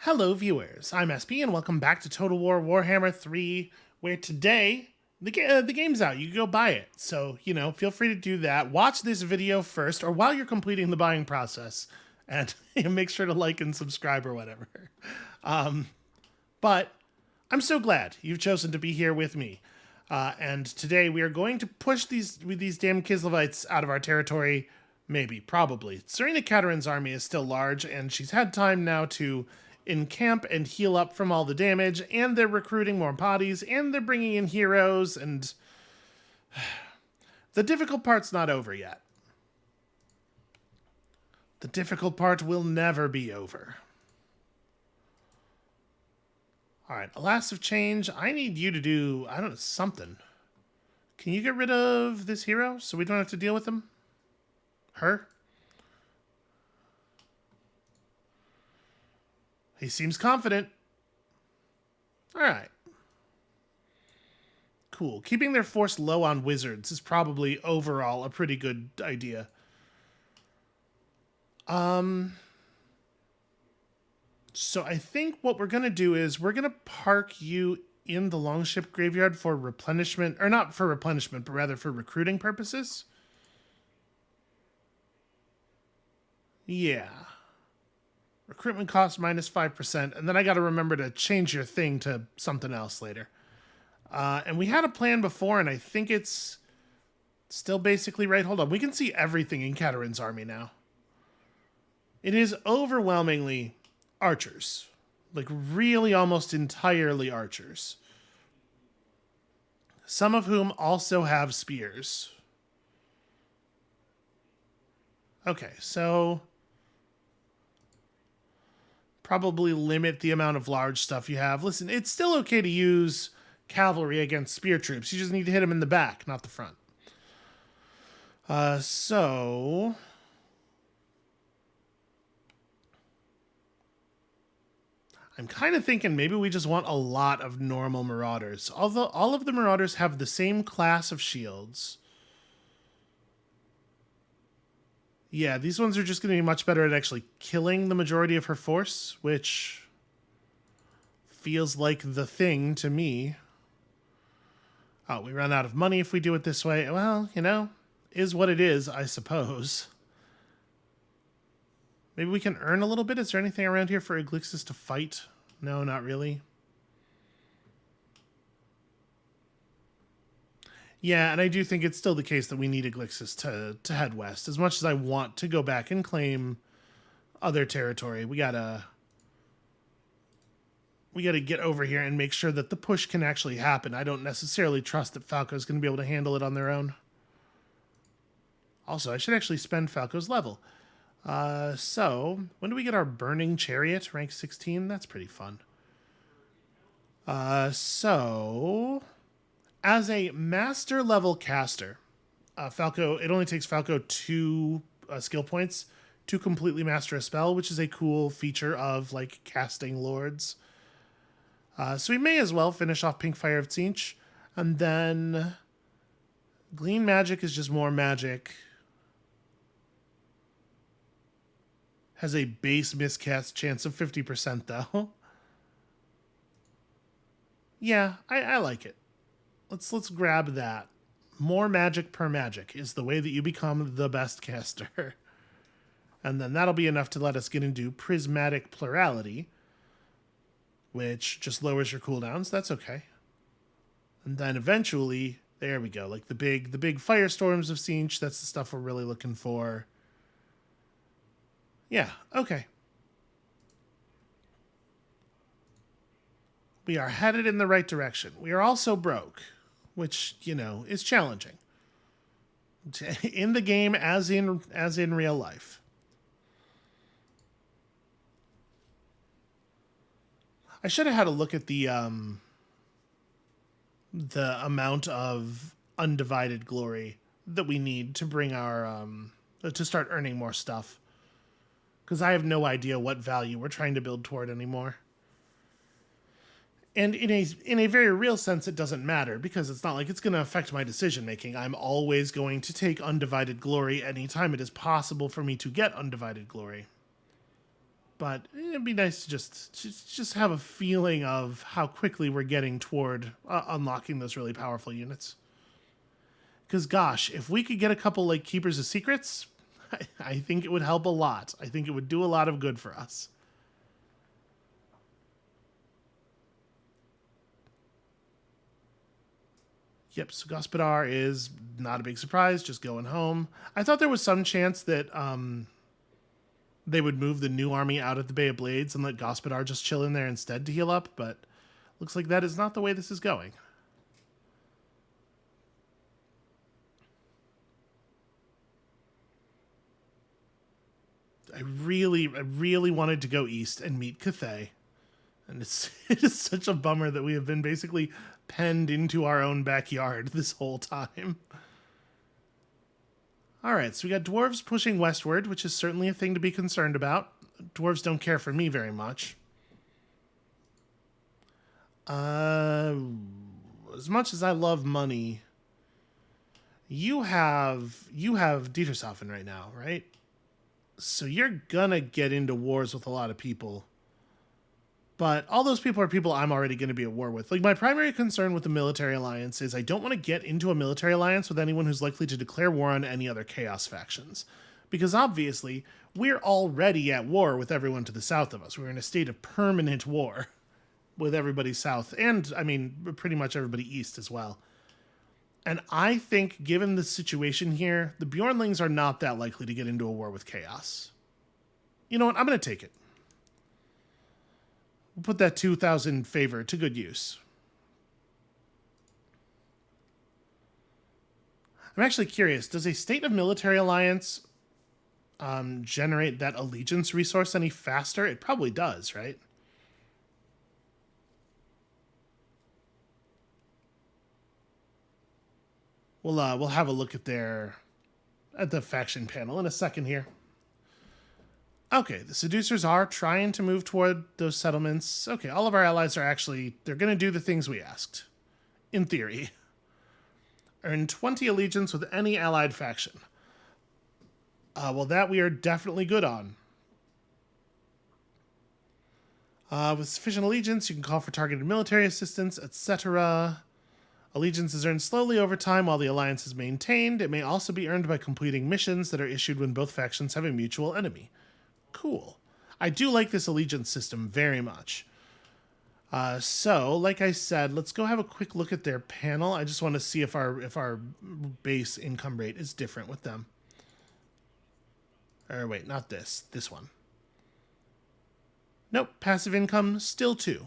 Hello viewers, I'm SP and welcome back to Total War Warhammer 3, where today, the game's out, you can go buy it. So, feel free to do that. Watch this video first, or while you're completing the buying process, and make sure to like and subscribe or whatever. But I'm so glad you've chosen to be here with me. And today we are going to push these damn Kislevites out of our territory. Maybe, probably. Serena Cateran's army is still large, and she's had time now to encamp and heal up from all the damage, and they're recruiting more bodies, and they're bringing in heroes, and the difficult part's not over yet. The difficult part will never be over. Alright, Alas of Change, I need you to do, I don't know, something. Can you get rid of this hero so we don't have to deal with him? Her? He seems confident. Alright. Cool. Keeping their force low on wizards is probably overall a pretty good idea. So I think what we're going to do is we're going to park you in the Longship Graveyard for replenishment, or not for replenishment, but rather for recruiting purposes. Yeah. Recruitment cost minus 5%, and then I got to remember to change your thing to something else later. And we had a plan before, and I think it's still basically right. Hold on, we can see everything in Cateran's army now. It is overwhelmingly archers. Like, really almost entirely archers. Some of whom also have spears. Okay, so probably limit the amount of large stuff you have. Listen, it's still okay to use cavalry against spear troops. You just need to hit them in the back, not the front. So I'm kind of thinking maybe we just want a lot of normal marauders. Although all of the marauders have the same class of shields. Yeah, these ones are just going to be much better at actually killing the majority of her force, which feels like the thing to me. Oh, we run out of money if we do it this way. Well, is what it is, I suppose. Maybe we can earn a little bit. Is there anything around here for Eglixis to fight? No, not really. Yeah, and I do think it's still the case that we need Eglixis to head west. As much as I want to go back and claim other territory, we gotta get over here and make sure that the push can actually happen. I don't necessarily trust that Falco's going to be able to handle it on their own. Also, I should actually spend Falco's level. So, when do we get our Burning Chariot? Rank 16? That's pretty fun. So as a master level caster, Falco, it only takes Falco 2 skill points to completely master a spell, which is a cool feature of, like, casting lords. So we may as well finish off Pink Fire of Tzeentch, and then Glean Magic is just more magic. Has a base miscast chance of 50% though. Yeah, I like it. Let's grab that. More magic per magic is the way that you become the best caster. And then that'll be enough to let us get into Prismatic Plurality, which just lowers your cooldowns. That's okay. And then eventually, there we go. Like the big firestorms of Tzeentch. That's the stuff we're really looking for. Yeah, okay. We are headed in the right direction. We are also broke, which, is challenging. In the game as in real life. I should have had a look at the amount of undivided glory that we need to bring our to start earning more stuff. Because I have no idea what value we're trying to build toward anymore. And in a very real sense, it doesn't matter, because it's not like it's going to affect my decision making. I'm always going to take undivided glory anytime it is possible for me to get undivided glory. but it'd be nice to just have a feeling of how quickly we're getting toward unlocking those really powerful units. Because gosh, if we could get a couple like Keepers of Secrets, I think it would help a lot. I think it would do a lot of good for us. Yep, so Gospodar is not a big surprise, just going home. I thought there was some chance that they would move the new army out of the Bay of Blades and let Gospodar just chill in there instead to heal up, but looks like that is not the way this is going. I really wanted to go east and meet Cathay. And it is such a bummer that we have been basically penned into our own backyard this whole time. All right, so we got dwarves pushing westward, which is certainly a thing to be concerned about. Dwarves don't care for me very much. As much as I love money, you have Dietershafen right now, right? So you're gonna get into wars with a lot of people. But all those people are people I'm already going to be at war with. Like, my primary concern with the military alliance is I don't want to get into a military alliance with anyone who's likely to declare war on any other chaos factions. Because obviously, we're already at war with everyone to the south of us. We're in a state of permanent war with everybody south, and, I mean, pretty much everybody east as well. And I think, given the situation here, the Bjornlings are not that likely to get into a war with chaos. You know what? I'm going to take it. We'll put that 2,000 favor to good use. I'm actually curious, does a state of military alliance generate that allegiance resource any faster? It probably does, right? We'll have a look at the faction panel in a second here. Okay, the seducers are trying to move toward those settlements. Okay, all of our allies are they're going to do the things we asked. In theory. Earn 20 allegiance with any allied faction. Well, that we are definitely good on. With sufficient allegiance, you can call for targeted military assistance, etc. Allegiance is earned slowly over time while the alliance is maintained. It may also be earned by completing missions that are issued when both factions have a mutual enemy. Cool. I do like this allegiance system very much. So, like I said, let's go have a quick look at their panel. I just want to see if our base income rate is different with them. Or wait, not this. This one. Nope, passive income, still 2.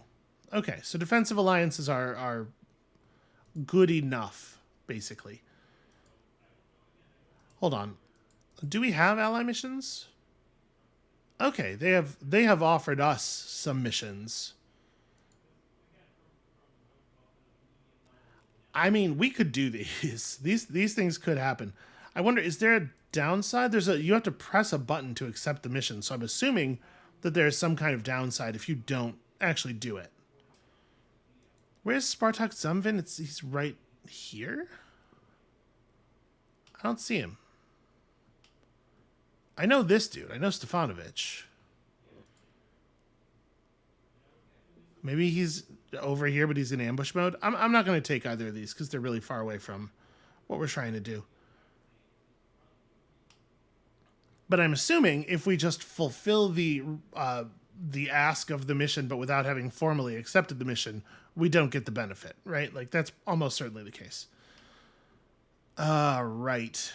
Okay, so defensive alliances are good enough, basically. Hold on. Do we have ally missions? Okay, they have offered us some missions. I mean, we could do these. These things could happen. I wonder, is there a downside? You have to press a button to accept the mission, so I'm assuming that there's some kind of downside if you don't actually do it. Where's Spartak Zumvin? He's right here? I don't see him. I know this dude. I know Stefanovic. Maybe he's over here, but he's in ambush mode. I'm not going to take either of these because they're really far away from what we're trying to do. But I'm assuming if we just fulfill the ask of the mission, but without having formally accepted the mission, we don't get the benefit, right? Like, that's almost certainly the case. Right.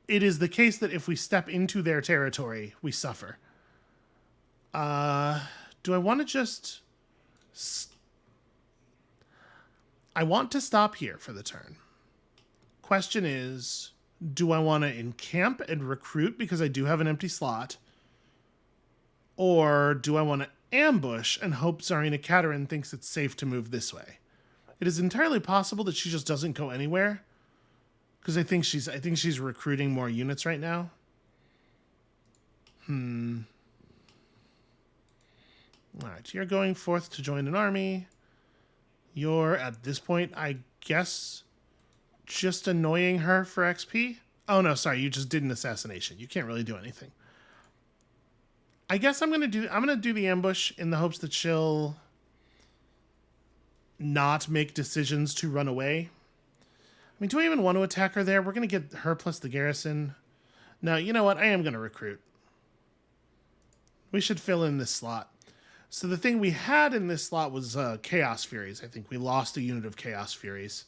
It is the case that if we step into their territory, we suffer. Do I want to just... I want to stop here for the turn. Question is, do I want to encamp and recruit because I do have an empty slot? Or do I want to ambush and hope Tsarina Katerin thinks it's safe to move this way? It is entirely possible that she just doesn't go anywhere. Because I think she's recruiting more units right now. Alright, you're going forth to join an army. You're, at this point, I guess, just annoying her for XP? Oh, no, sorry, you just did an assassination. You can't really do anything. I guess I'm gonna do the ambush in the hopes that she'll not make decisions to run away. I mean, do I even want to attack her there? We're gonna get her plus the garrison. No, you know what? I am gonna recruit. We should fill in this slot. So the thing we had in this slot was Chaos Furies. I think we lost a unit of Chaos Furies.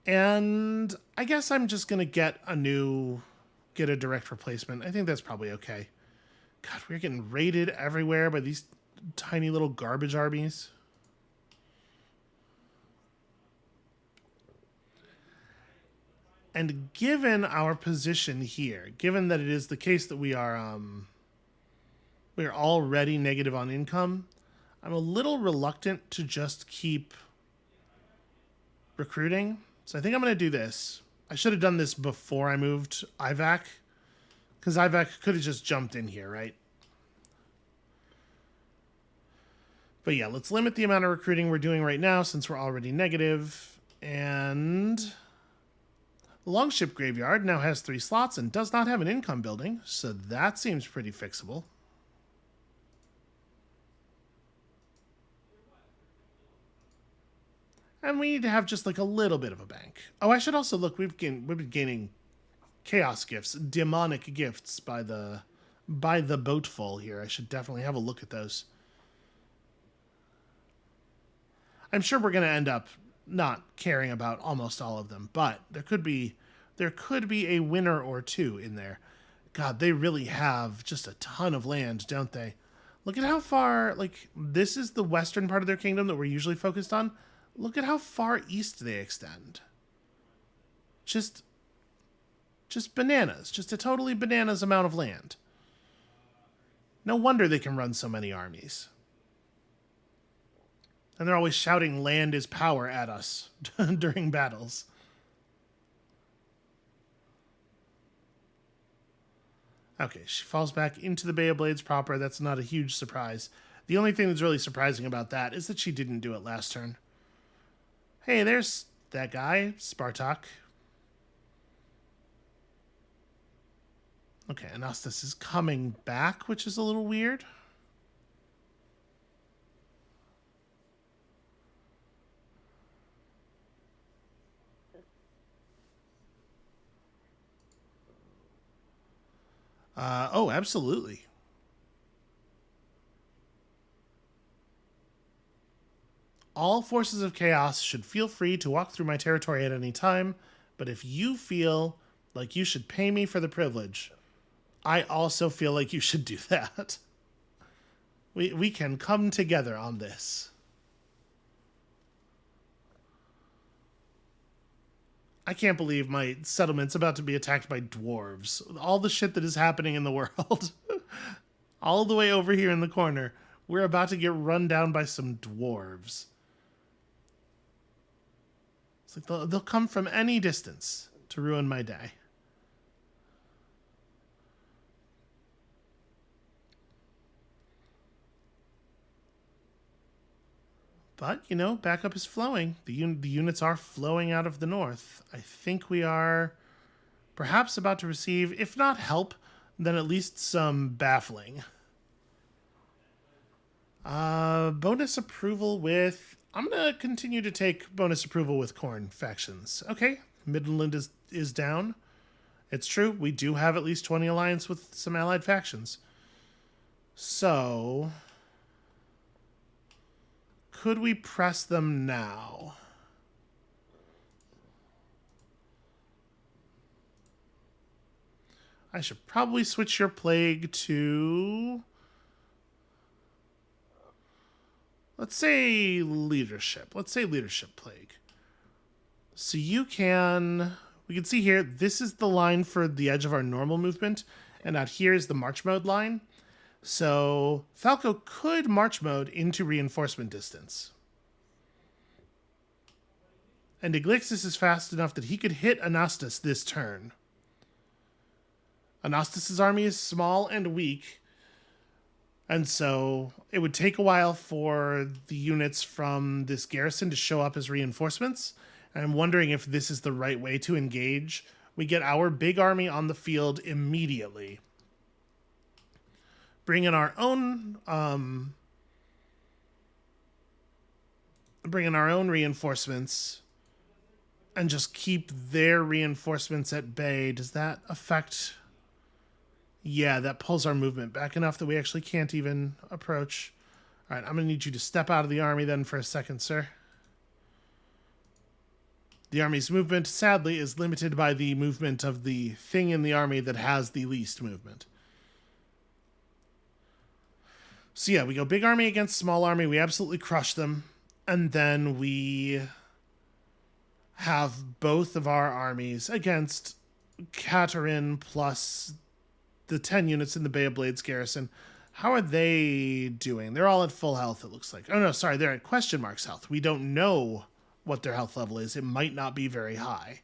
And I guess I'm just gonna get a direct replacement. I think that's probably okay. God, we're getting raided everywhere by these tiny little garbage armies. And given our position here, given that it is the case that we're already negative on income, I'm a little reluctant to just keep recruiting. So I think I'm going to do this. I should have done this before I moved IVAC, because IVAC could have just jumped in here, right? But yeah, let's limit the amount of recruiting we're doing right now since we're already negative. And the Longship Graveyard now has 3 slots and does not have an income building, so that seems pretty fixable. And we need to have just like a little bit of a bank. Oh, I should also look, we've been gaining chaos gifts, demonic gifts by the boatful here. I should definitely have a look at those. I'm sure we're going to end up not caring about almost all of them, but there could be a winner or two in there. God, they really have just a ton of land, don't they? Look at how far, like, this is the western part of their kingdom that we're usually focused on. Look at how far east they extend. Just bananas. Just a totally bananas amount of land. No wonder they can run so many armies. And they're always shouting land is power at us during battles. Okay, she falls back into the Bay of Blades proper. That's not a huge surprise. The only thing that's really surprising about that is that she didn't do it last turn. Hey, there's that guy, Spartak. Okay, Anastas is coming back, which is a little weird. Oh, absolutely. All forces of chaos should feel free to walk through my territory at any time, but if you feel like you should pay me for the privilege, I also feel like you should do that. We can come together on this. I can't believe my settlement's about to be attacked by dwarves. All the shit that is happening in the world. All the way over here in the corner, we're about to get run down by some dwarves. It's like they'll come from any distance to ruin my day. But, you know, backup is flowing. The units are flowing out of the north. I think we are perhaps about to receive, if not help, then at least some baffling. Bonus approval with... I'm going to continue to take bonus approval with Khorne factions. Okay, Midland is down. It's true, we do have at least 20 alliance with some allied factions. So... could we press them now? I should probably switch your plague to... let's say leadership. Let's say leadership plague. So you can... we can see here, this is the line for the edge of our normal movement, and out here is the march mode line. So Falco could march mode into reinforcement distance. And Iglixis is fast enough that he could hit Anastas this turn. Anastas' army is small and weak, and so it would take a while for the units from this garrison to show up as reinforcements. And I'm wondering if this is the right way to engage. We get our big army on the field immediately. bring in our own reinforcements and just keep their reinforcements at bay. Does that affect? Yeah, that pulls our movement back enough that we actually can't even approach. All right, I'm going to need you to step out of the army then for a second, sir. The army's movement, sadly, is limited by the movement of the thing in the army that has the least movement. So yeah, we go big army against small army. We absolutely crush them. And then we have both of our armies against Katerin plus the 10 units in the Bay of Blades garrison. How are they doing? They're all at full health, it looks like. Oh, no, sorry. They're at question marks health. We don't know what their health level is. It might not be very high.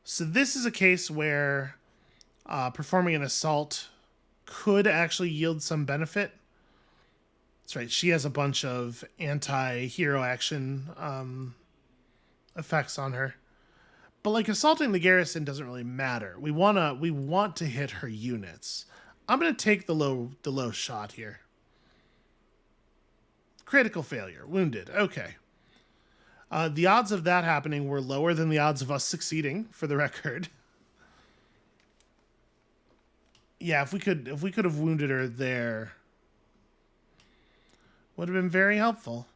So this is a case where performing an assault could actually yield some benefit. That's right. She has a bunch of anti-hero action effects on her. But like assaulting the garrison doesn't really matter. We want to hit her units. I'm going to take the low shot here. Critical failure. Wounded. Okay. The odds of that happening were lower than the odds of us succeeding, for the record. Yeah, if we could have wounded her there, would have been very helpful.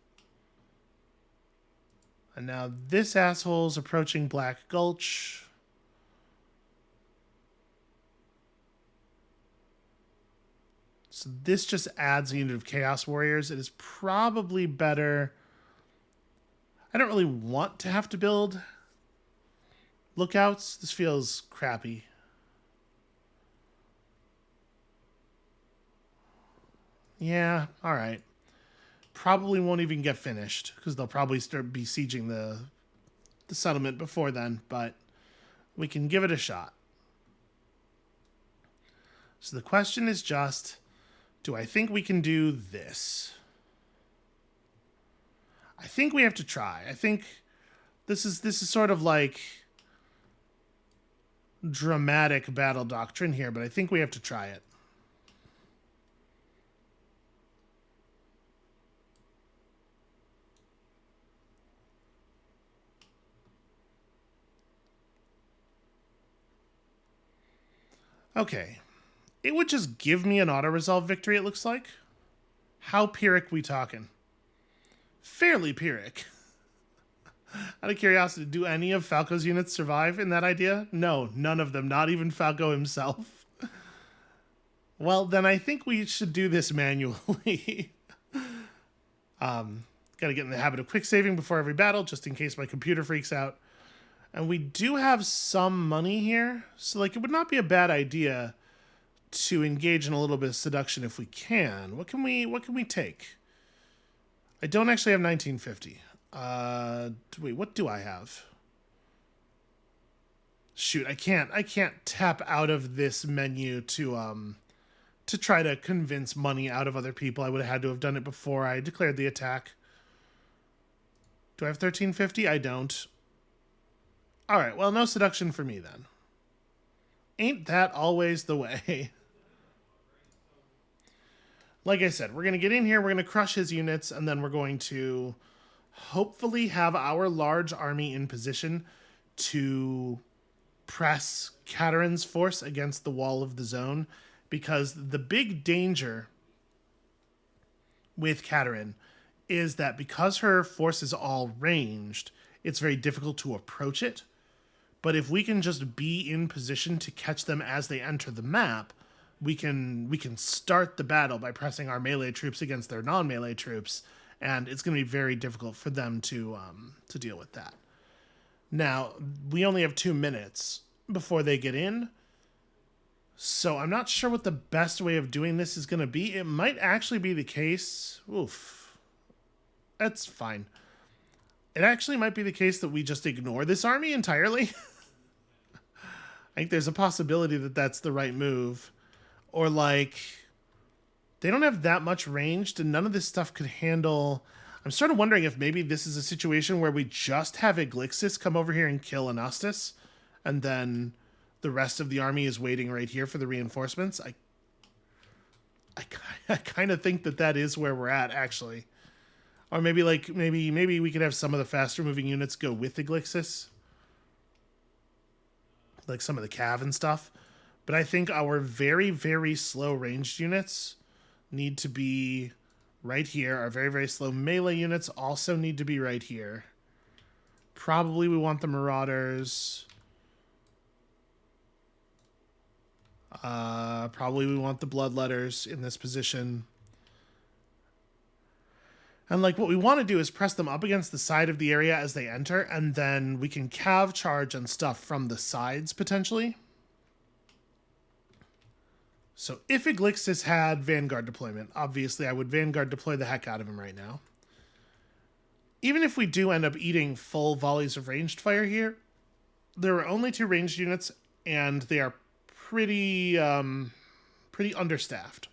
And now this asshole's approaching Black Gulch. So this just adds a unit of Chaos Warriors. It is probably better. I don't really want to have to build lookouts. This feels crappy. Yeah, all right. Probably won't even get finished because they'll probably start besieging the settlement before then, but we can give it a shot. So the question is just, do I think we can do this? I think we have to try. I think this is sort of like dramatic battle doctrine here, but I think we have to try it. Okay. It would just give me an auto-resolve victory, it looks like. How Pyrrhic we talking? Fairly Pyrrhic. Out of curiosity, do any of Falco's units survive in that idea? No, none of them. Not even Falco himself. Well, then I think we should do this manually. Gotta get in the habit of quick saving before every battle, just in case my computer freaks out. And we do have some money here, so like it would not be a bad idea to engage in a little bit of seduction if we can. What can we take? I don't actually have 1950. Wait, what do I have? Shoot, I can't tap out of this menu to try to convince money out of other people. I would have had to have done it before I declared the attack. Do I have 1350? I don't. All right, well, no seduction for me then. Ain't that always the way? Like I said, we're going to get in here, we're going to crush his units, and then we're going to hopefully have our large army in position to press Katerin's force against the wall of the zone, because the big danger with Katerin is that because her force is all ranged, it's very difficult to approach it. But if we can just be in position to catch them as they enter the map, we can start the battle by pressing our melee troops against their non-melee troops, and it's going to be very difficult for them to deal with that. Now, we only have 2 minutes before they get in, so I'm not sure what the best way of doing this is going to be. It might actually be the case. Oof. That's fine. It actually might be the case that we just ignore this army entirely. I think there's a possibility that that's the right move. Or like, they don't have that much range, and none of this stuff could handle... I'm sort of wondering if maybe this is a situation where we just have Iglixis come over here and kill Anastas, and then the rest of the army is waiting right here for the reinforcements. I kind of think that is where we're at, actually. Or maybe maybe we could have some of the faster moving units go with the Glixis, like some of the Cav and stuff. But I think our very, very slow ranged units need to be right here. Our very, very slow melee units also need to be right here. Probably we want the Marauders. Probably we want the Bloodletters in this position. And like what we want to do is press them up against the side of the area as they enter, and then we can cav charge and stuff from the sides potentially. So if Iglixis had Vanguard deployment, obviously I would Vanguard deploy the heck out of him right now. Even if we do end up eating full volleys of ranged fire here, there are only 2 ranged units, and they are pretty understaffed.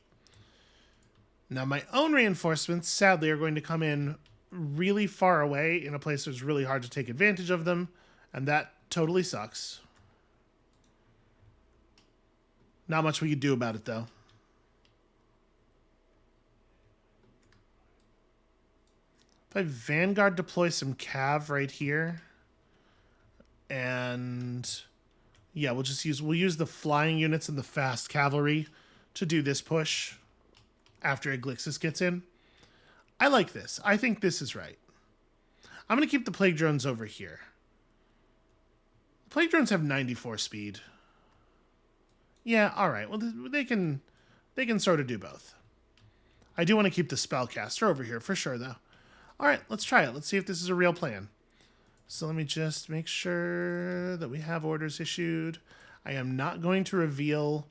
Now, my own reinforcements, sadly, are going to come in really far away in a place that's really hard to take advantage of them, and that totally sucks. Not much we could do about it, though. If I Vanguard deploy some Cav right here, and yeah, we'll use the flying units and the fast cavalry to do this push after Iglixis gets in. I like this. I think this is right. I'm going to keep the Plague Drones over here. Plague Drones have 94 speed. Yeah, all right. Well, they can sort of do both. I do want to keep the Spellcaster over here for sure, though. All right, let's try it. Let's see if this is a real plan. So let me just make sure that we have orders issued. I am not going to reveal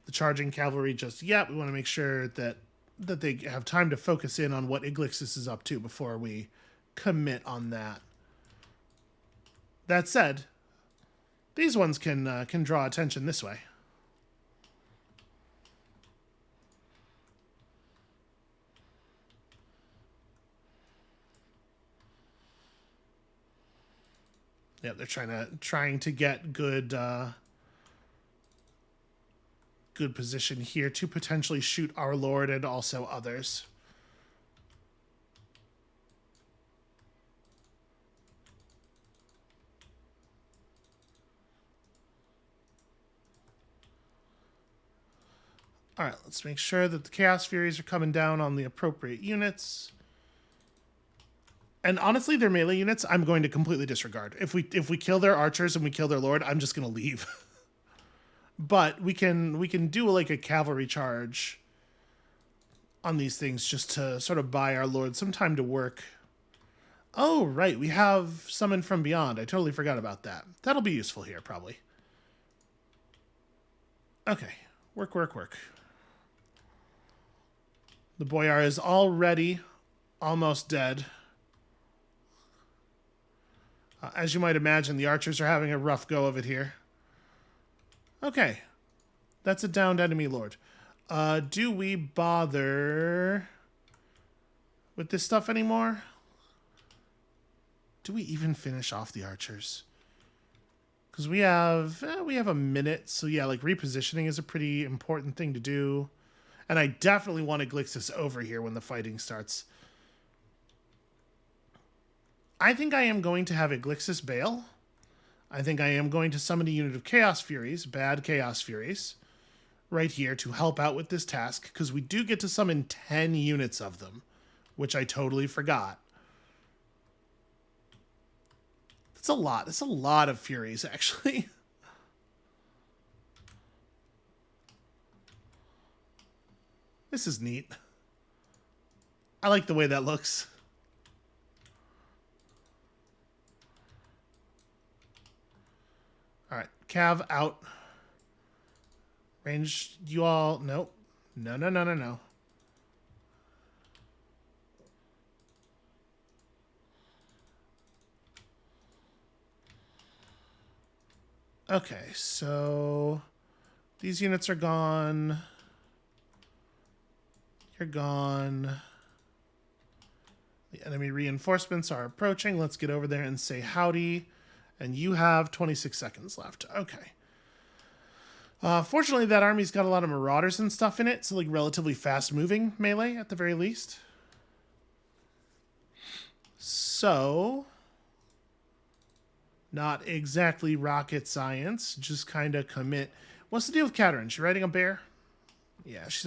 the charging cavalry just yet. We want to make sure that they have time to focus in on what Iglixis is up to before we commit on that. That said, these ones can draw attention this way. Yeah, they're trying to get good position here to potentially shoot our Lord and also others. All right, let's make sure that the Chaos Furies are coming down on the appropriate units. And honestly, their melee units, I'm going to completely disregard. If we kill their archers and we kill their Lord, I'm just going to leave. But we can do like a cavalry charge on these things just to sort of buy our Lord some time to work. Oh, right, we have Summon from Beyond. I totally forgot about that. That'll be useful here, probably. Okay, work. The Boyar is already almost dead. As you might imagine, the archers are having a rough go of it here. Okay. That's a downed enemy Lord. Do we bother with this stuff anymore? Do we even finish off the archers? Because we have a minute. So yeah, like repositioning is a pretty important thing to do. And I definitely want Iglixis over here when the fighting starts. I think I am going to have Iglixis bail. I think I am going to summon a unit of Chaos Furies, bad Chaos Furies, right here to help out with this task, because we do get to summon 10 units of them, which I totally forgot. That's a lot. That's a lot of Furies, actually. This is neat. I like the way that looks. All right, Cav out. Range, you all, nope. No. Okay, so these units are gone. You're gone. The enemy reinforcements are approaching. Let's get over there and say howdy. And you have 26 seconds left. Okay. Fortunately, that army's got a lot of marauders and stuff in it, so like relatively fast-moving melee at the very least. So, not exactly rocket science, just kind of commit. What's the deal with Katerin? She riding a bear? Yeah, she's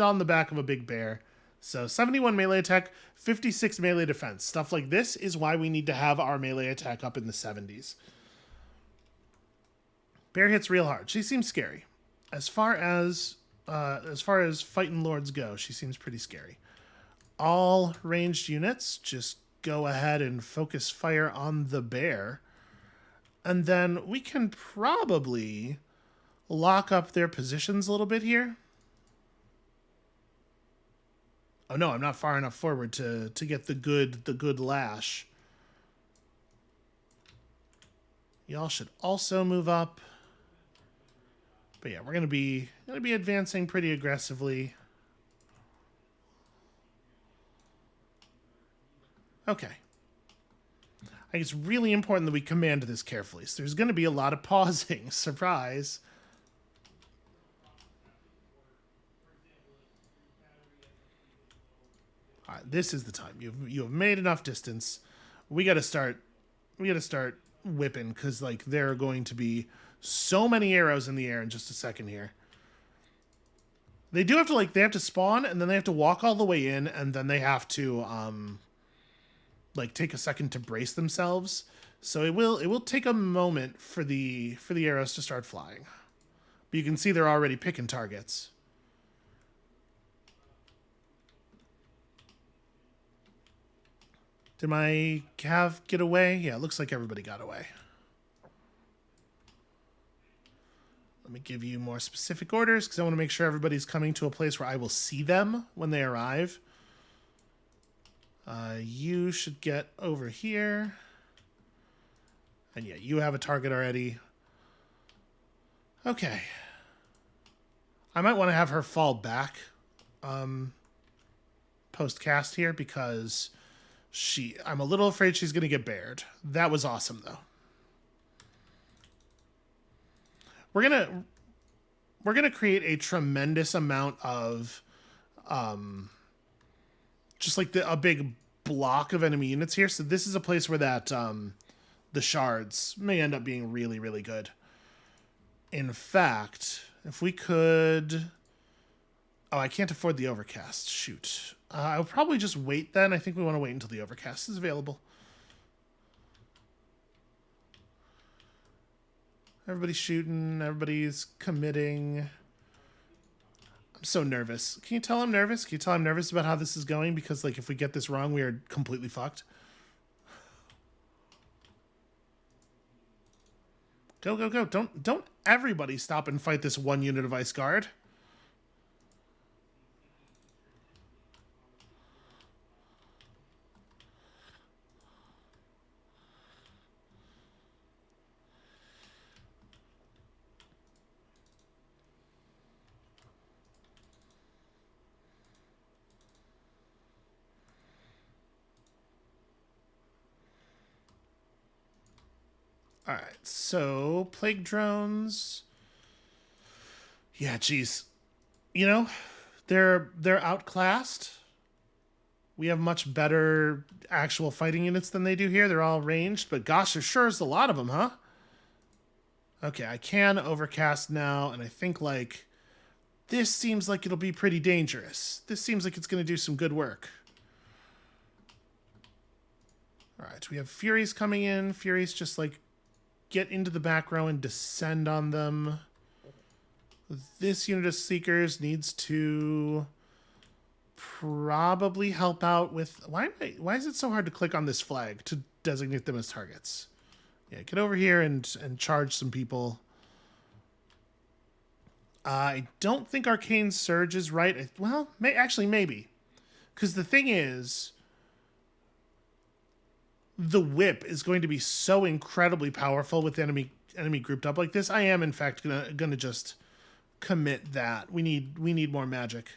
on the back of a big bear. So 71 melee attack, 56 melee defense. Stuff like this is why we need to have our melee attack up in the 70s. Bear hits real hard. She seems scary. As far as fighting lords go, she seems pretty scary. All ranged units just go ahead and focus fire on the bear. And then we can probably lock up their positions a little bit here. Oh no, I'm not far enough forward to get the good lash. Y'all should also move up. But yeah, we're gonna be advancing pretty aggressively. Okay. I think it's really important that we command this carefully. So there's going to be a lot of pausing. Surprise. All right, this is the time. You have made enough distance. We got to start. We got to start whipping because like there are going to be so many arrows in the air in just a second here. They do have to they have to spawn and then they have to walk all the way in and then they have to take a second to brace themselves. So it will take a moment for the arrows to start flying. But you can see they're already picking targets. Did my cav get away? Yeah, it looks like everybody got away. Let me give you more specific orders because I want to make sure everybody's coming to a place where I will see them when they arrive. You should get over here. And yeah, you have a target already. Okay. I might want to have her fall back post-cast here because I'm a little afraid she's going to get bared. That was awesome, though. We're gonna create a tremendous amount of just like a big block of enemy units here. So this is a place where that the shards may end up being really, really good. In fact, if we could... Oh, I can't afford the overcast. Shoot. I'll probably just wait then. I think we want to wait until the overcast is available. Everybody's shooting. Everybody's committing. I'm so nervous. Can you tell I'm nervous? Can you tell I'm nervous about how this is going? Because, like, if we get this wrong, we are completely fucked. Go, go, go. Don't everybody stop and fight this one unit of Ice Guard. All right, so plague drones. Yeah, geez. You know, they're outclassed. We have much better actual fighting units than they do here. They're all ranged, but gosh, there sure is a lot of them, huh? Okay, I can overcast now, and I think like this seems like it'll be pretty dangerous. This seems like it's going to do some good work. All right, we have Furies coming in. Furies just like get into the back row and descend on them. This unit of Seekers needs to probably help out with... Why is it so hard to click on this flag to designate them as targets? Yeah, get over here and charge some people. I don't think Arcane Surge is right. Well, actually, maybe. Because the thing is... the whip is going to be so incredibly powerful with enemy grouped up like this. I am, in fact, gonna just commit that. We need more magic.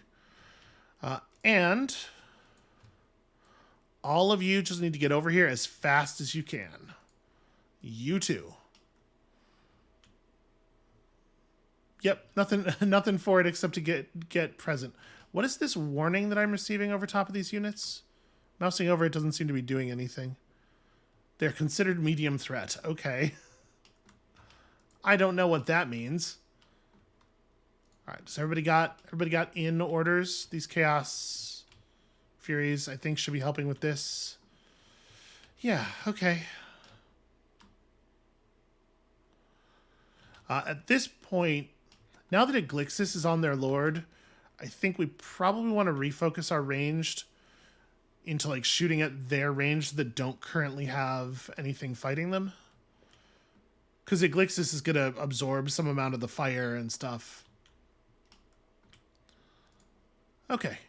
And all of you just need to get over here as fast as you can. You too. Yep, nothing nothing for it except to get present. What is this warning that I'm receiving over top of these units? Mousing over it doesn't seem to be doing anything. They're considered medium threat. Okay. I don't know what that means. All right, so everybody got in orders? These Chaos Furies, I think, should be helping with this. Yeah, okay. At this point, now that Iglixis is on their lord, I think we probably want to refocus our ranged into like shooting at their range that don't currently have anything fighting them. Because Iglixis is going to absorb some amount of the fire and stuff. Okay.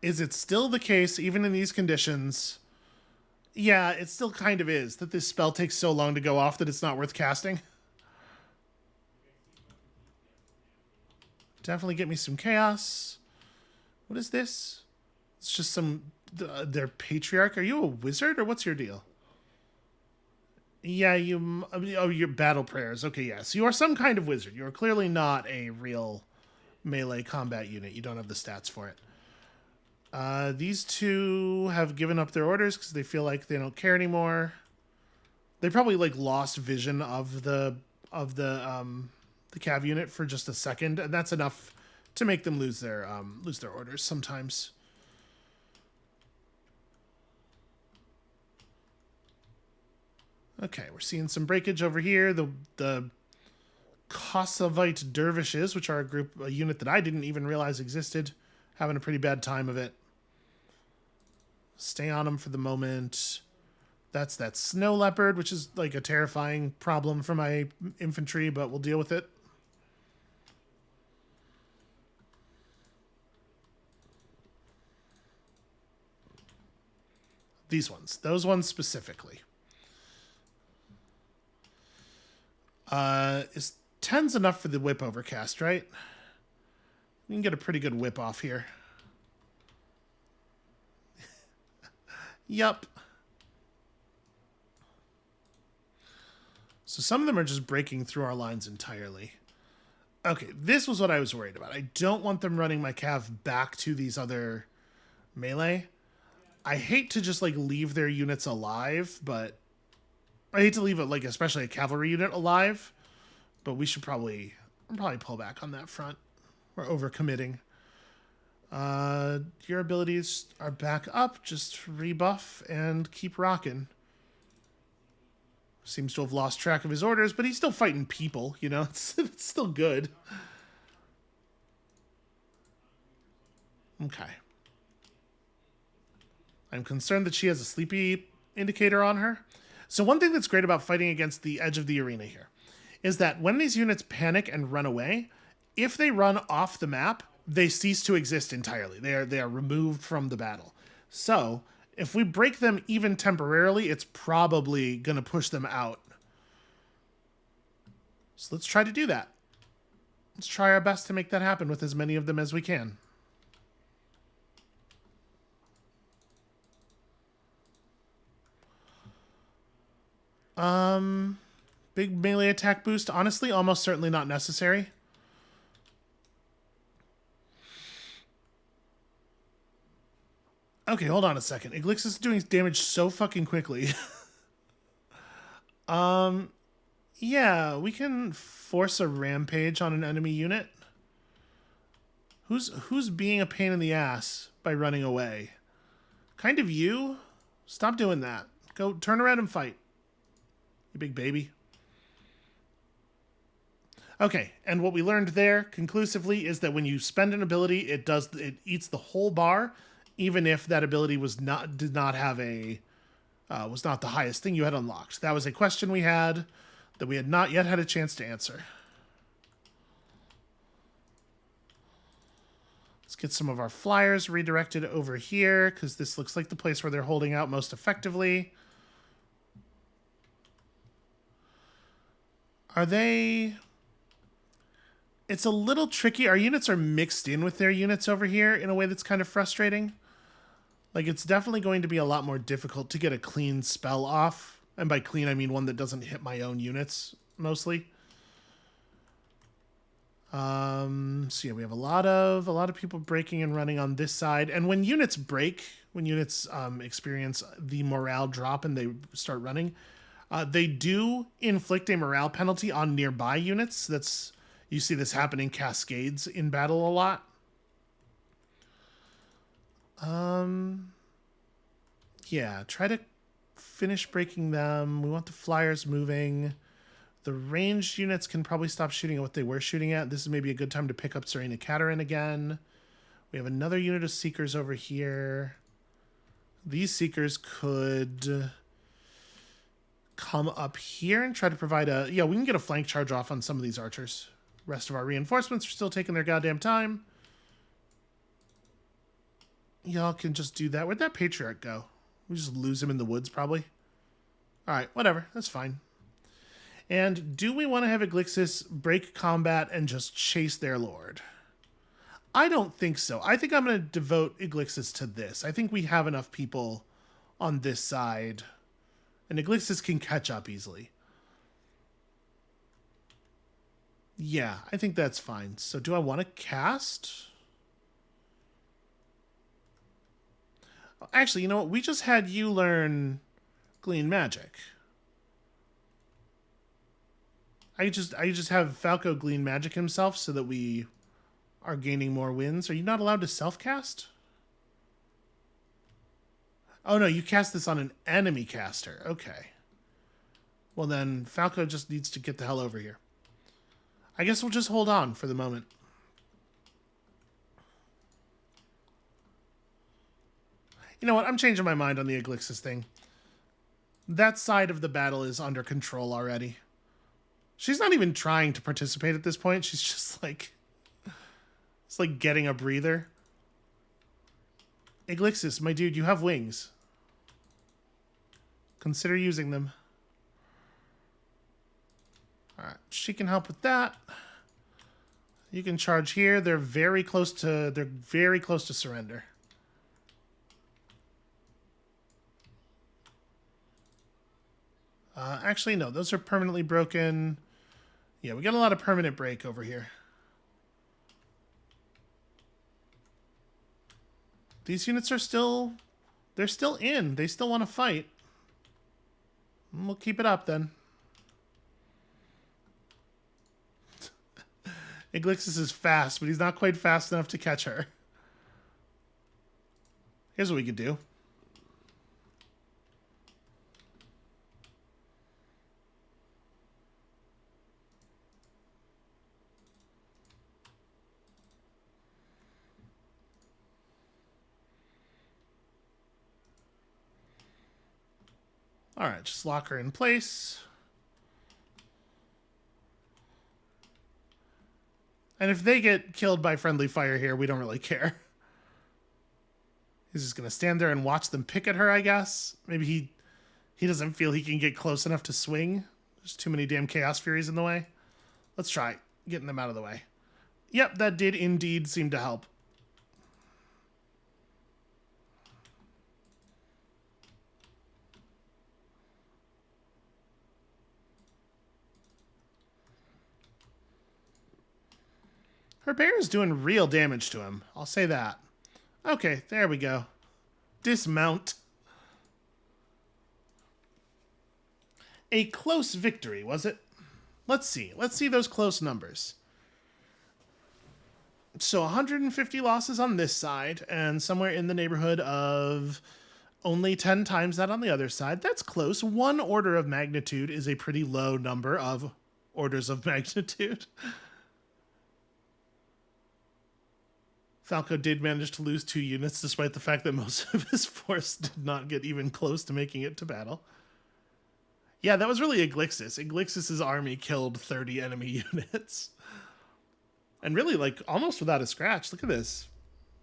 Is it still the case, even in these conditions? Yeah, it still kind of is, that this spell takes so long to go off that it's not worth casting. Definitely get me some chaos. What is this? It's just some... their patriarch. Are you a wizard, or what's your deal? Yeah, you... Oh, your battle prayers. Okay, yes. You are some kind of wizard. You are clearly not a real melee combat unit. You don't have the stats for it. These two have given up their orders because they feel like they don't care anymore. They probably like lost vision of the cav unit for just a second, and that's enough to make them lose their orders sometimes. Okay, we're seeing some breakage over here. The Kossovite dervishes, which are a unit that I didn't even realize existed, having a pretty bad time of it. Stay on them for the moment. That's that snow leopard, which is like a terrifying problem for my infantry, but we'll deal with it. These ones. Those ones specifically. Is 10's enough for the whip overcast, right? We can get a pretty good whip off here. Yup. So some of them are just breaking through our lines entirely. Okay, this was what I was worried about. I don't want them running my cav back to these other melee. I hate to just like leave their units alive, but I hate to leave it like especially a cavalry unit alive. But we should probably pull back on that front. We're overcommitting. Your abilities are back up. Just rebuff and keep rocking. Seems to have lost track of his orders, but he's still fighting people, you know? It's still good. Okay. I'm concerned that she has a sleepy indicator on her. So one thing that's great about fighting against the edge of the arena here is that when these units panic and run away, if they run off the map, they cease to exist entirely. They are removed from the battle. So if we break them even temporarily, it's probably going to push them out. So let's try to do that. Let's try our best to make that happen with as many of them as we can. Big melee attack boost. Honestly, almost certainly not necessary. Okay, hold on a second. Iglixis is doing damage so fucking quickly. Yeah, we can force a rampage on an enemy unit. Who's being a pain in the ass by running away? Kind of you? Stop doing that. Go turn around and fight. You big baby. Okay, and what we learned there conclusively is that when you spend an ability, it eats the whole bar, even if that ability was not the highest thing you had unlocked. That was a question we had that we had not yet had a chance to answer. Let's get some of our flyers redirected over here, because this looks like the place where they're holding out most effectively. Are they... It's a little tricky. Our units are mixed in with their units over here in a way that's kind of frustrating. Like, it's definitely going to be a lot more difficult to get a clean spell off. And by clean, I mean one that doesn't hit my own units, mostly. So yeah, we have a lot of people breaking and running on this side. And when units break, when units experience the morale drop and they start running, they do inflict a morale penalty on nearby units. You see this happen in cascades in battle a lot. Yeah, try to finish breaking them. We want the flyers moving. The ranged units can probably stop shooting at what they were shooting at. This is maybe a good time to pick up Serena Katerin again. We have another unit of Seekers over here. These Seekers could come up here and try to provide a... Yeah, we can get a flank charge off on some of these archers. Rest of our reinforcements are still taking their goddamn time. Y'all can just do that. Where'd that Patriarch go? We just lose him in the woods, probably. All right, whatever. That's fine. And do we want to have Iglixis break combat and just chase their lord? I don't think so. I think I'm going to devote Iglixis to this. I think we have enough people on this side, and Iglixis can catch up easily. Yeah, I think that's fine. So do I want to cast? Actually, you know what? We just had you learn Glean Magic. I just have Falco Glean Magic himself so that we are gaining more wins. Are you not allowed to self-cast? Oh no, you cast this on an enemy caster. Okay. Well then, Falco just needs to get the hell over here. I guess we'll just hold on for the moment. You know what? I'm changing my mind on the Iglixis thing. That side of the battle is under control already. She's not even trying to participate at this point. She's just like... It's like getting a breather. Iglixis, my dude, you have wings. Consider using them. Alright, she can help with that. You can charge here. They're very close to surrender. Actually, no, those are permanently broken. Yeah, we got a lot of permanent break over here. These units are still... They're still in. They still want to fight. We'll keep it up, then. Iglixis is fast, but he's not quite fast enough to catch her. Here's what we could do. All right, just lock her in place. And if they get killed by friendly fire here, we don't really care. He's just going to stand there and watch them pick at her, I guess. Maybe he doesn't feel he can get close enough to swing. There's too many damn Chaos Furies in the way. Let's try getting them out of the way. Yep, that did indeed seem to help. Her bear is doing real damage to him. I'll say that. Okay, there we go. Dismount. A close victory, was it? Let's see. Let's see those close numbers. So 150 losses on this side, and somewhere in the neighborhood of only 10 times that on the other side. That's close. 1 order of magnitude is a pretty low number of orders of magnitude. Falco did manage to lose 2 units, despite the fact that most of his force did not get even close to making it to battle. Yeah, that was really Iglixis. Iglixis' army killed 30 enemy units. And really, like, almost without a scratch. Look at this.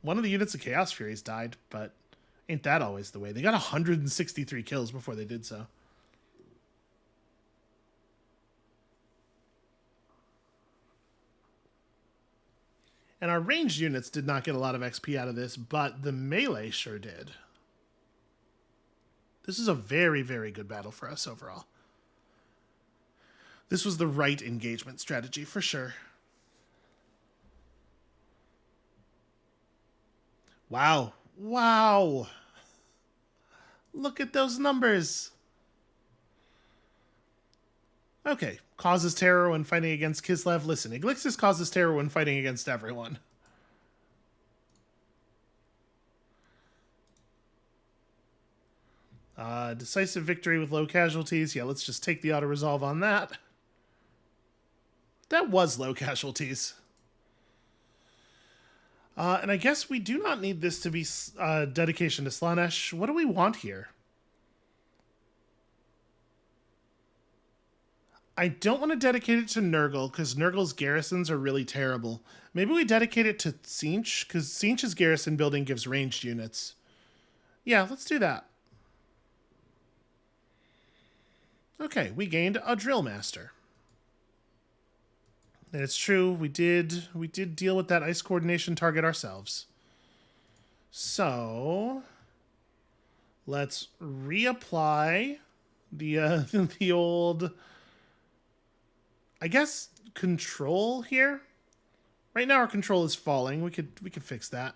One of the units of Chaos Furies died, but ain't that always the way? They got 163 kills before they did so. And our ranged units did not get a lot of XP out of this, but the melee sure did. This is a very, very good battle for us overall. This was the right engagement strategy for sure. Wow. Wow. Look at those numbers. Okay. Causes terror when fighting against Kislev. Listen, Iglixis causes terror when fighting against everyone. Decisive victory with low casualties. Yeah, let's just take the auto-resolve on that. That was low casualties. And I guess we do not need this to be dedication to Slanesh. What do we want here? I don't want to dedicate it to Nurgle, because Nurgle's garrisons are really terrible. Maybe we dedicate it to Tzeentch, because Tzeentch's garrison building gives ranged units. Yeah, let's do that. Okay, we gained a Drill Master. And it's true, we did deal with that ice coordination target ourselves. So let's reapply the the old, I guess, control here. Right now our control is falling. We could fix that.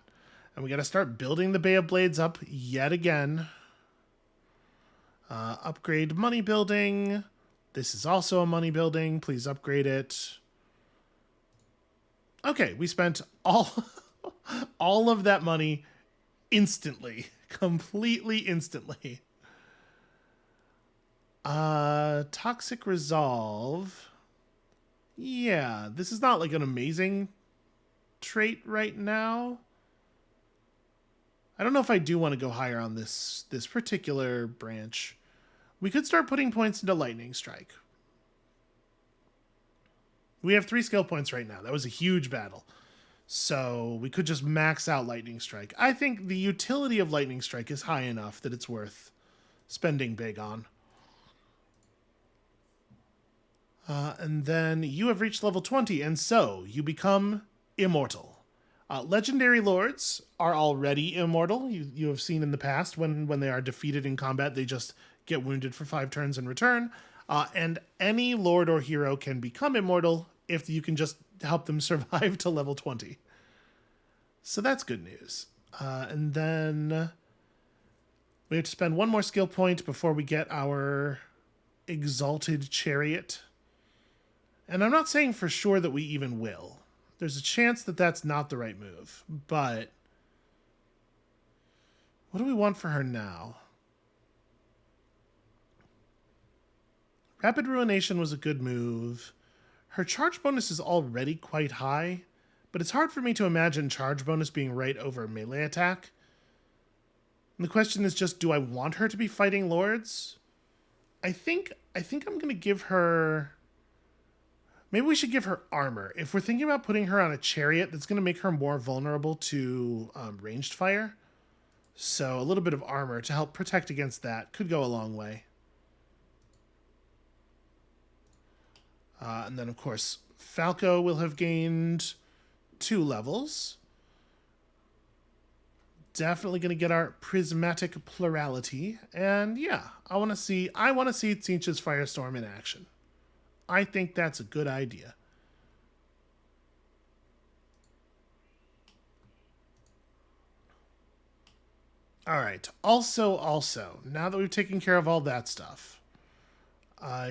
And we got to start building the Bay of Blades up yet again. Upgrade money building. This is also a money building. Please upgrade it. Okay, we spent all of that money instantly. Completely instantly. Toxic Resolve. Yeah, this is not like an amazing trait right now. I don't know if I do want to go higher on this particular branch. We could start putting points into Lightning Strike. We have 3 skill points right now. That was a huge battle. So we could just max out Lightning Strike. I think the utility of Lightning Strike is high enough that it's worth spending big on. And then you have reached level 20, and so you become immortal. Legendary Lords are already immortal. You have seen in the past when they are defeated in combat, they just get wounded for 5 turns in return. And any Lord or hero can become immortal if you can just help them survive to level 20. So that's good news. And then we have to spend 1 more skill point before we get our Exalted Chariot. And I'm not saying for sure that we even will. There's a chance that that's not the right move. But what do we want for her now? Rapid Ruination was a good move. Her charge bonus is already quite high, but it's hard for me to imagine charge bonus being right over melee attack. And the question is just, do I want her to be fighting lords? I think I'm going to give her... Maybe we should give her armor. If we're thinking about putting her on a chariot, that's going to make her more vulnerable to ranged fire. So a little bit of armor to help protect against that could go a long way. And then, of course, Falco will have gained 2 levels. Definitely going to get our prismatic plurality. And yeah, I want to see Tzeentch's Firestorm in action. I think that's a good idea. All right. Also, now that we've taken care of all that stuff,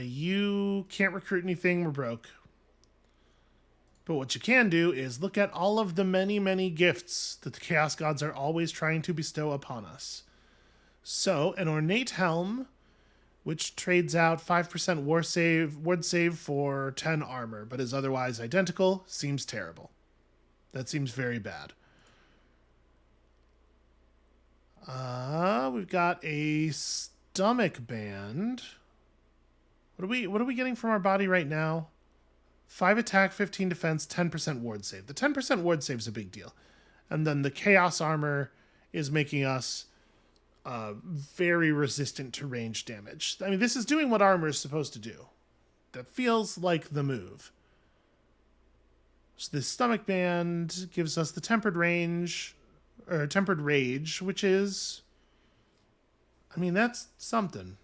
you can't recruit anything. We're broke. But what you can do is look at all of the many, many gifts that the Chaos Gods are always trying to bestow upon us. So, an Ornate Helm, which trades out 5% ward save for 10 armor, but is otherwise identical, seems terrible. That seems very bad. We've got a Stomach Band. What are we getting from our body right now? 5 attack, 15 defense, 10% ward save. The 10% ward save is a big deal. And then the Chaos Armor is making us very resistant to range damage. I mean, this is doing what armor is supposed to do. That feels like the move. So this stomach band gives us the tempered range, or tempered rage, which is, I mean, that's something.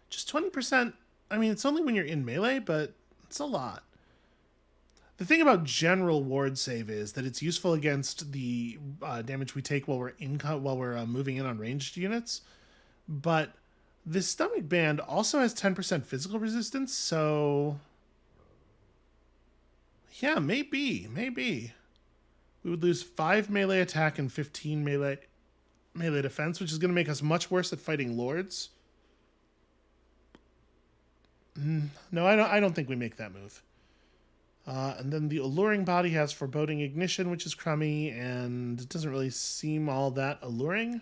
Just 20%. I mean, it's only when you're in melee, but it's a lot. The thing about general ward save is that it's useful against the damage we take while we're moving in on ranged units. But this stomach band also has 10% physical resistance, so yeah, maybe we would lose 5 melee attack and 15 melee defense, which is going to make us much worse at fighting lords. No, I don't think we make that move. And then the alluring body has foreboding ignition, which is crummy, and it doesn't really seem all that alluring.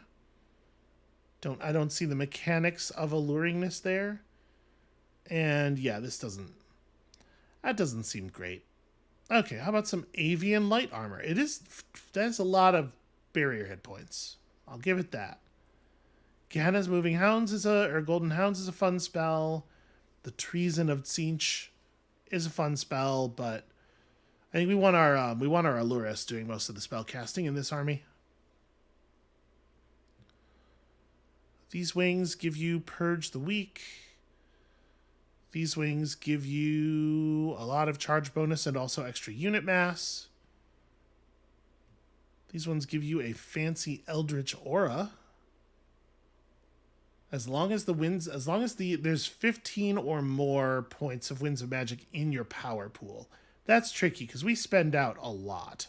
I don't see the mechanics of alluringness there. And yeah, that doesn't seem great. Okay, how about some avian light armor? That's a lot of barrier hit points. I'll give it that. Gehenna's moving hounds or golden hounds is a fun spell. The treason of Tzeentch is a fun spell, but I think we want our Allurus doing most of the spell casting in this army. These wings give you Purge the Weak. These wings give you a lot of charge bonus and also extra unit mass. These ones give you a fancy Eldritch Aura. As long as there's 15 or more points of Winds of Magic in your power pool. That's tricky because we spend out a lot.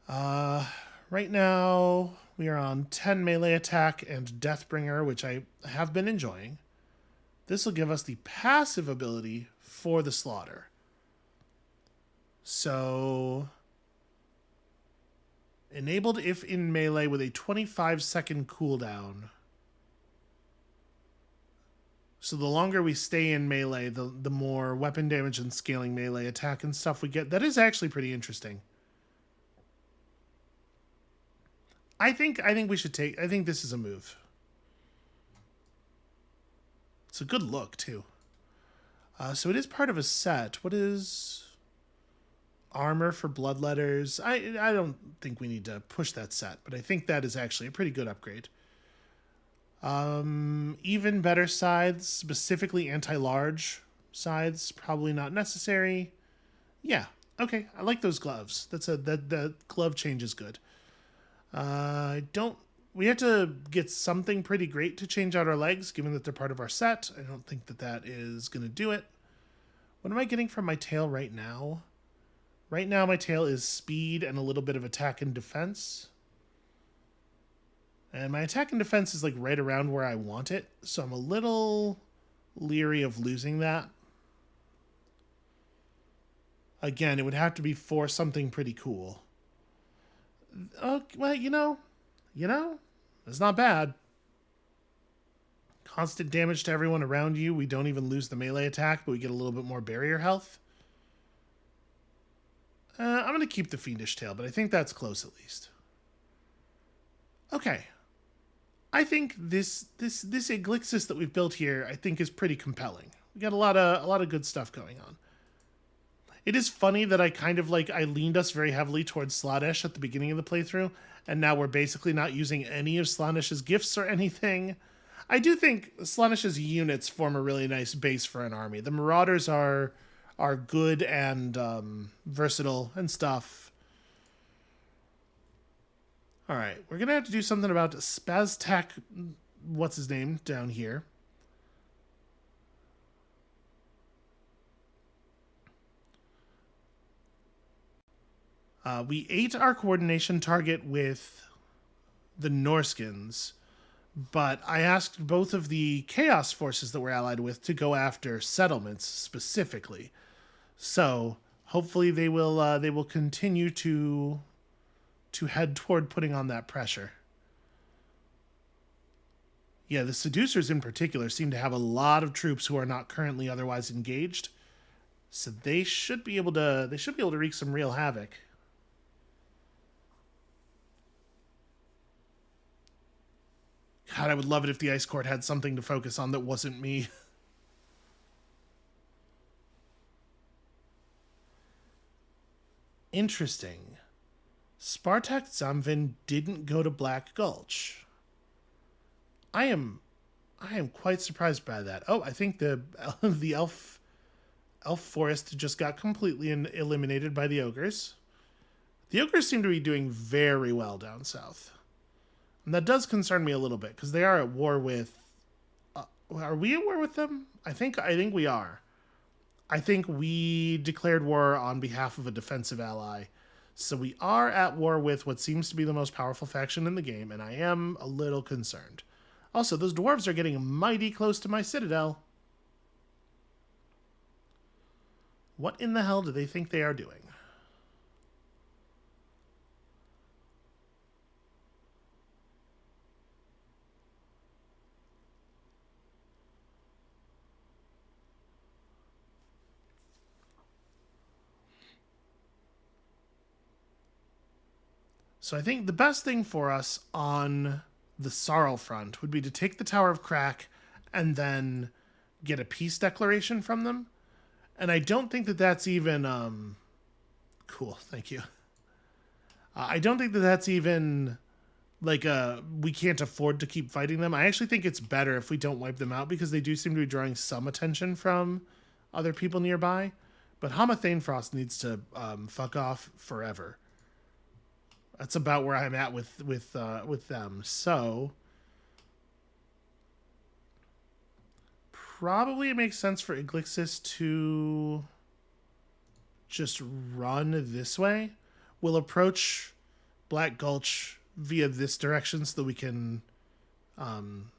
Right now we are on 10 melee attack and Deathbringer, which I have been enjoying. This will give us the passive ability for the slaughter. So enabled if in melee with a 25-second cooldown. So the longer we stay in melee, the more weapon damage and scaling melee attack and stuff we get. That is actually pretty interesting. I think this is a move. It's a good look, too. So it is part of a set. What is armor for bloodletters? I don't think we need to push that set, but I think that is actually a pretty good upgrade. Even better scythes, specifically anti-large scythes, probably not necessary. Yeah, okay, I like those gloves. That glove change is good. We have to get something pretty great to change out our legs, given that they're part of our set. I don't think that is going to do it. What am I getting from my tail right now? Right now, my tail is speed and a little bit of attack and defense. And my attack and defense is like right around where I want it, so I'm a little leery of losing that. Again, it would have to be for something pretty cool. Well, you know, it's not bad. Constant damage to everyone around you. We don't even lose the melee attack, but we get a little bit more barrier health. I'm going to keep the Fiendish Tail, but I think that's close at least. Okay. I think this Iglixis that we've built here, I think, is pretty compelling. We got a lot of good stuff going on. It is funny that I leaned us very heavily towards Slaanesh at the beginning of the playthrough, and now we're basically not using any of Slaanesh's gifts or anything. I do think Slaanesh's units form a really nice base for an army. The Marauders are good and versatile and stuff. All right, we're going to have to do something about Spaztak, what's his name, down here. We ate our coordination target with the Norskins, but I asked both of the Chaos forces that we're allied with to go after settlements specifically. So hopefully they will continue to head toward putting on that pressure. Yeah, the Seducers in particular seem to have a lot of troops who are not currently otherwise engaged, so they should be able to wreak some real havoc. God, I would love it if the Ice Court had something to focus on that wasn't me. Interesting. Spartak Zamvin didn't go to Black Gulch. I am quite surprised by that. Oh, I think the elf forest just got completely eliminated by the ogres. The ogres seem to be doing very well down south. And that does concern me a little bit because they are at war with. Are we at war with them? I think we are. I think we declared war on behalf of a defensive ally. So we are at war with what seems to be the most powerful faction in the game, and I am a little concerned. Also, those dwarves are getting mighty close to my citadel. What in the hell do they think they are doing? So I think the best thing for us on the Sarl front would be to take the Tower of Crack and then get a peace declaration from them. And I don't think that that's even... cool, thank you. I don't think that that's even... we can't afford to keep fighting them. I actually think it's better if we don't wipe them out because they do seem to be drawing some attention from other people nearby. But Hamathane Frost needs to fuck off forever. That's about where I'm at with them. So probably it makes sense for Iglixis to just run this way. We'll approach Black Gulch via this direction so that we can run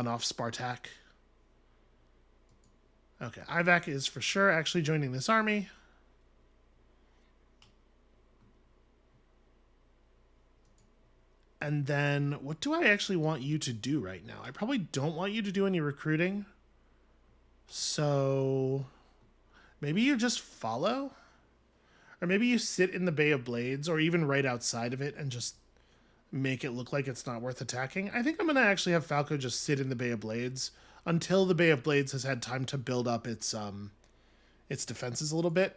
off Spartak. Okay, Ivak is for sure actually joining this army. And then, what do I actually want you to do right now? I probably don't want you to do any recruiting. So, maybe you just follow? Or maybe you sit in the Bay of Blades, or even right outside of it, and just make it look like it's not worth attacking. I think I'm going to actually have Falco just sit in the Bay of Blades until the Bay of Blades has had time to build up its defenses a little bit.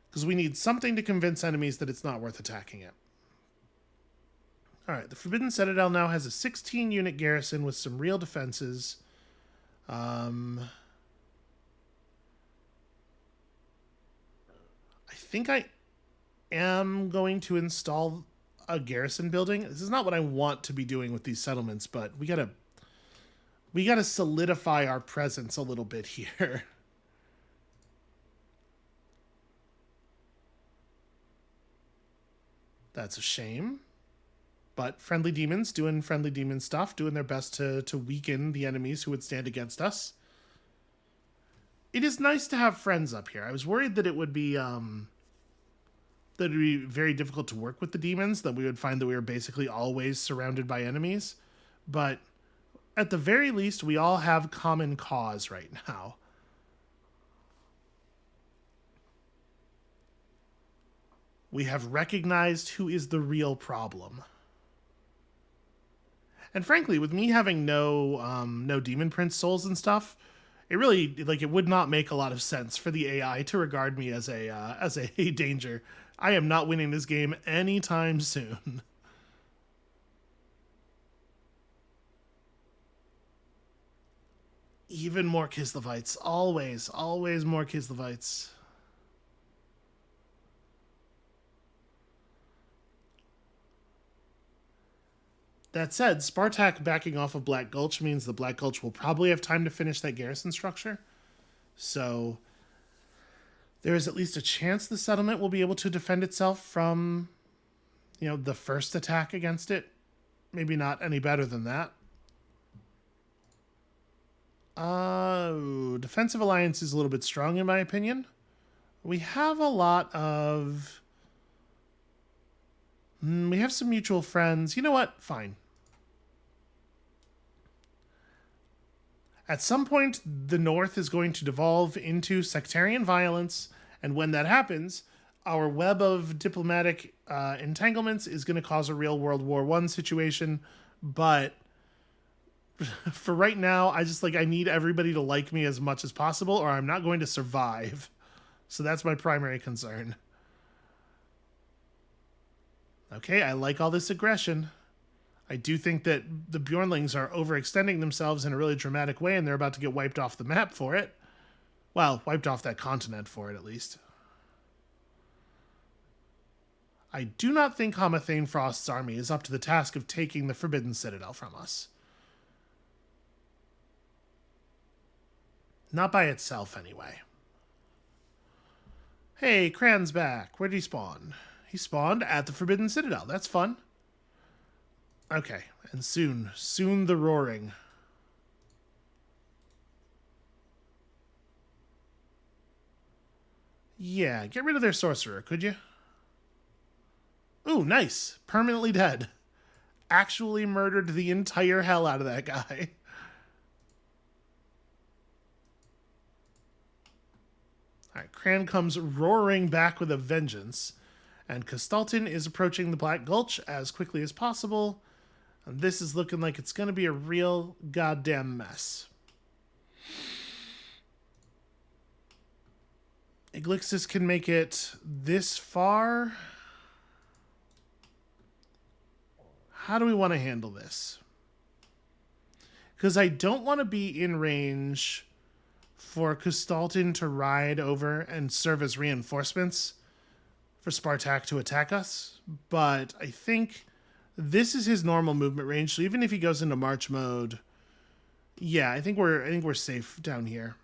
Because we need something to convince enemies that it's not worth attacking it. Alright, the Forbidden Citadel now has a 16-unit garrison with some real defenses. I think I am going to install a garrison building. This is not what I want to be doing with these settlements, but we gotta solidify our presence a little bit here. That's a shame. But friendly demons doing friendly demon stuff, doing their best to weaken the enemies who would stand against us. It is nice to have friends up here. I was worried that it would be very difficult to work with the demons, that we would find that we were basically always surrounded by enemies. But at the very least, we all have common cause right now. We have recognized who is the real problem. And frankly, with me having no Demon Prince souls and stuff, it really, it would not make a lot of sense for the AI to regard me as a danger. I am not winning this game anytime soon. Even more Kislevites. Always more Kislevites. That said, Spartak backing off of Black Gulch means the Black Gulch will probably have time to finish that garrison structure. So there is at least a chance the settlement will be able to defend itself from, the first attack against it. Maybe not any better than that. Defensive alliance is a little bit strong in my opinion. We have a lot of... we have some mutual friends. You know what? Fine. At some point, the North is going to devolve into sectarian violence, and when that happens, our web of diplomatic entanglements is going to cause a real World War I situation, but for right now, I need everybody to like me as much as possible, or I'm not going to survive. So that's my primary concern. Okay, I like all this aggression. I do think that the Bjornlings are overextending themselves in a really dramatic way, and they're about to get wiped off the map for it. Well, wiped off that continent for it, at least. I do not think Hamathane Frost's army is up to the task of taking the Forbidden Citadel from us. Not by itself, anyway. Hey, Cran's back. Where did he spawn? He spawned at the Forbidden Citadel. That's fun. Okay, and soon the roaring. Yeah, get rid of their sorcerer, could you? Ooh, nice. Permanently dead. Actually murdered the entire hell out of that guy. Alright, Cran comes roaring back with a vengeance. And Castalton is approaching the Black Gulch as quickly as possible. And this is looking like it's going to be a real goddamn mess. Iglixis can make it this far. How do we want to handle this? Because I don't want to be in range for Castalton to ride over and serve as reinforcements for Spartak to attack us. But I think this is his normal movement range. So even if he goes into March mode, yeah, I think we're safe down here.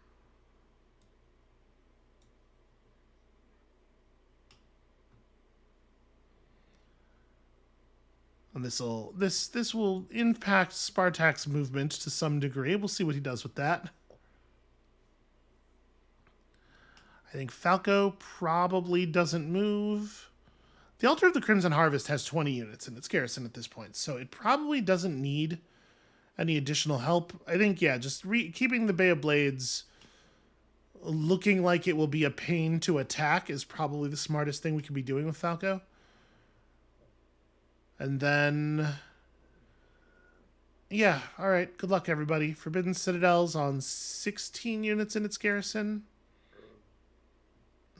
And this will impact Spartak's movement to some degree. We'll see what he does with that. I think Falco probably doesn't move. The Altar of the Crimson Harvest has 20 units in its garrison at this point, so it probably doesn't need any additional help. I think, yeah, just keeping the Bay of Blades looking like it will be a pain to attack is probably the smartest thing we could be doing with Falco. And then, yeah, all right, good luck, everybody. Forbidden Citadel's on 16 units in its garrison.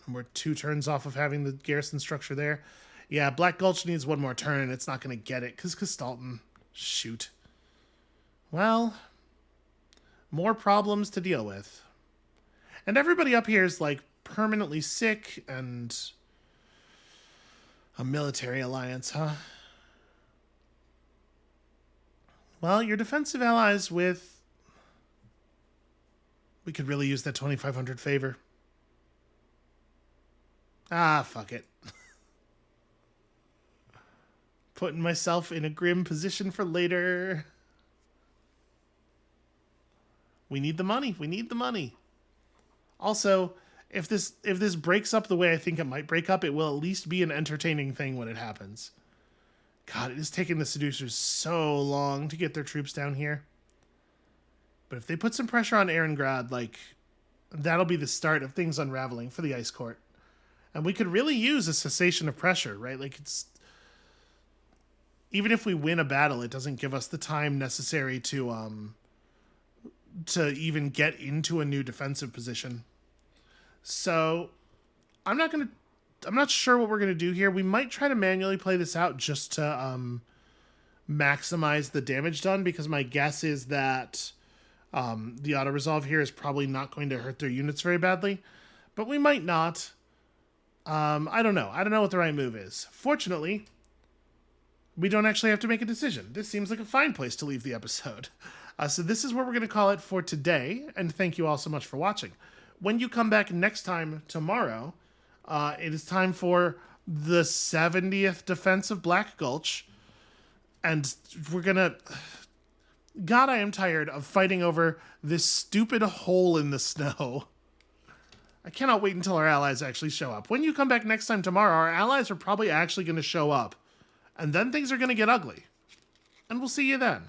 And we're 2 turns off of having the garrison structure there. Yeah, Black Gulch needs 1 more turn, and it's not going to get it, because Castalton, shoot. Well, more problems to deal with. And everybody up here is, like, permanently sick, and a military alliance, huh? Well, your defensive allies with... We could really use that 2,500 favor. Ah, fuck it. Putting myself in a grim position for later. We need the money. We need the money. Also, if this breaks up the way I think it might break up, it will at least be an entertaining thing when it happens. God, it is taking the Seducers so long to get their troops down here. But if they put some pressure on Erengrad, like, that'll be the start of things unraveling for the Ice Court. And we could really use a cessation of pressure, right? Like, it's... Even if we win a battle, it doesn't give us the time necessary to even get into a new defensive position. So, I'm not sure what we're going to do here. We might try to manually play this out just to maximize the damage done, because my guess is that the auto-resolve here is probably not going to hurt their units very badly. But we might not. I don't know. I don't know what the right move is. Fortunately, we don't actually have to make a decision. This seems like a fine place to leave the episode. So this is where we're going to call it for today, and thank you all so much for watching. When you come back next time tomorrow, it is time for the 70th defense of Black Gulch, and we're going to... God, I am tired of fighting over this stupid hole in the snow. I cannot wait until our allies actually show up. When you come back next time tomorrow, our allies are probably actually going to show up. And then things are going to get ugly. And we'll see you then.